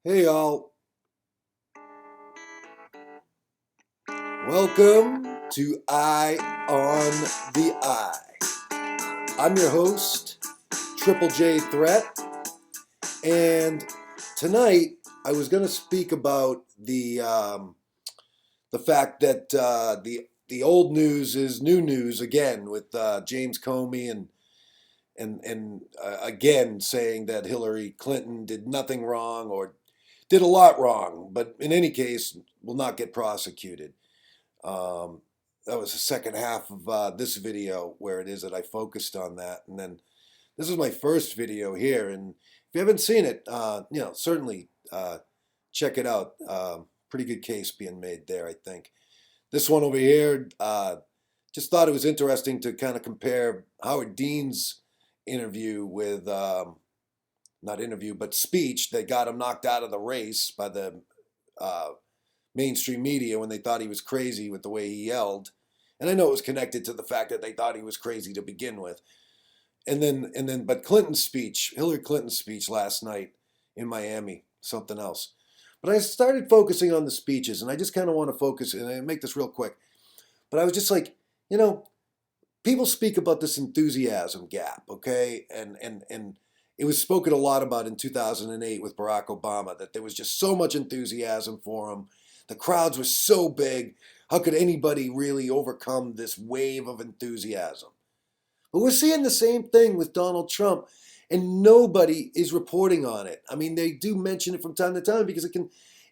Hey all, welcome to Eye on the Eye. I'm your host, Triple J Threat, and tonight I was going to speak about the fact that the old news is new news again with James Comey and again saying that Hillary Clinton did nothing wrong or did a lot wrong, but in any case will not get prosecuted. Um, that was the second half of this video where it is that I focused on that. And then this is my first video here. And if you haven't seen it, certainly check it out. Pretty good case being made there, I think. This one over here, just thought it was interesting to kind of compare Howard Dean's interview with, not interview, but speech that got him knocked out of the race by the uh, mainstream media when they thought he was crazy with the way he yelled. And I know it was connected to the fact that they thought he was crazy to begin with. But Clinton's speech, Hillary Clinton's speech last night in Miami, something else. But I started focusing on the speeches, and I just kind of want to focus, and I make this real quick. But I was just like, you know, people speak about this enthusiasm gap, okay? And it was spoken a lot about in 2008 with Barack Obama that there was just so much enthusiasm for him. The crowds were so big. How could anybody really overcome this wave of enthusiasm? But we're seeing the same thing with Donald Trump, and nobody is reporting on it. I mean, they do mention it from time to time because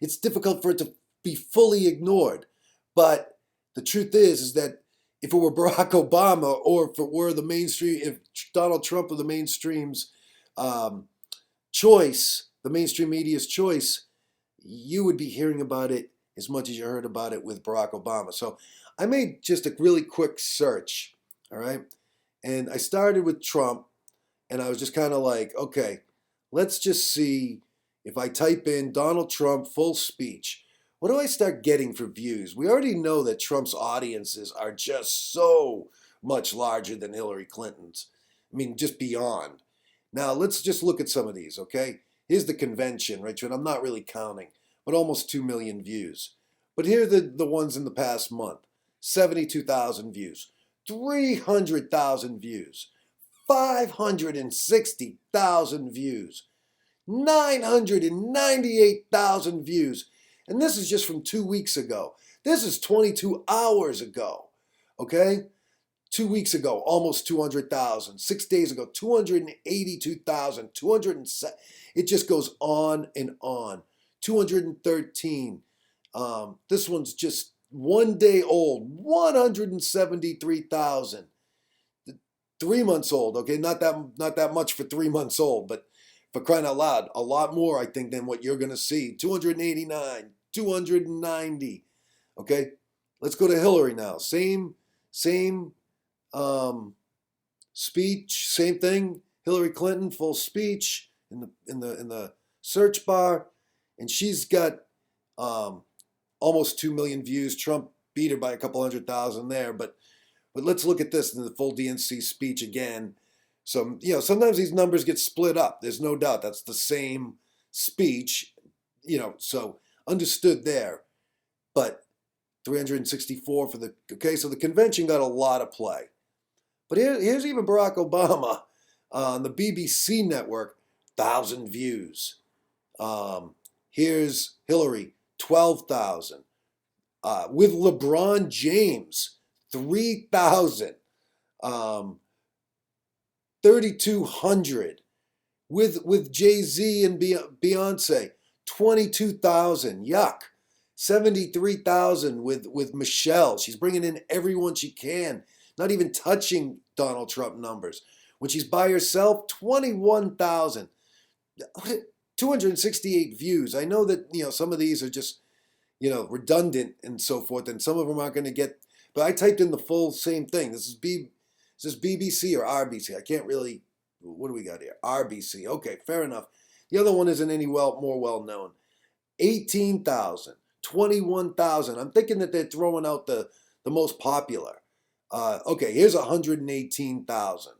it's difficult for it to be fully ignored. But the truth is that if it were Barack Obama or if it were the mainstream, if Donald Trump were the mainstream's um, choice, the mainstream media's choice, you would be hearing about it as much as you heard about it with Barack Obama. So I made just a really quick search, all right? And I started with Trump, and I was just kind of like, okay, let's just see if I type in Donald Trump full speech, what do I start getting for views? We already know that Trump's audiences are just so much larger than Hillary Clinton's. I mean, just beyond. Now, let's just look at some of these, okay? Here's the convention, right? And I'm not really counting, but almost 2 million views. But here are the ones in the past month 72,000 views, 300,000 views, 560,000 views, 998,000 views. And this is just from 2 weeks ago. This is 22 hours ago. Okay? 2 weeks ago, almost 200,000. 6 days ago, 282,000. 207. It just goes on and on. 213. This one's just 1 day old. 173,000. 3 months old. Okay, not that much for 3 months old, but for crying out loud, a lot more I think than what you're gonna see. 289, 290. Okay, let's go to Hillary now. Same um, speech, same thing. Hillary Clinton, full speech in the search bar, and she's got um, almost 2 million views. Trump beat her by a couple 100,000 there, but let's look at this in the full DNC speech again. So, sometimes these numbers get split up. There's no doubt that's the same speech, so understood there. But 364 for so the convention got a lot of play. But here's even Barack Obama on the BBC network, 1,000 views. Here's Hillary, 12,000. With LeBron James, 3,000. 3,200 with Jay-Z and Beyonce, 22,000. Yuck. 73,000 with Michelle. She's bringing in everyone she can, not even touching Donald Trump numbers. When she's by herself, 21,000. 268 views. I know that, some of these are just, redundant and so forth, and some of them aren't going to get, but I typed in the full same thing. Is this BBC or RBC? I can't really. What do we got here? RBC. Okay, fair enough. The other one isn't any more well known. 18,000, 21,000. I'm thinking that they're throwing out the most popular. Okay, here's 118,000.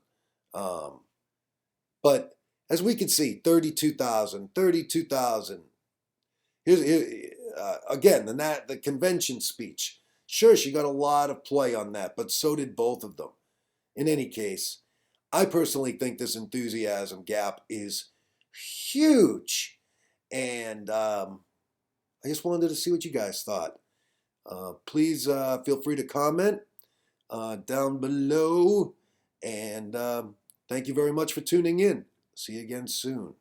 But as we can see, 32,000, 32,000. Again, the convention speech. Sure, she got a lot of play on that, but so did both of them. In any case, I personally think this enthusiasm gap is huge. And I just wanted to see what you guys thought. Please feel free to comment down below. And thank you very much for tuning in. See you again soon.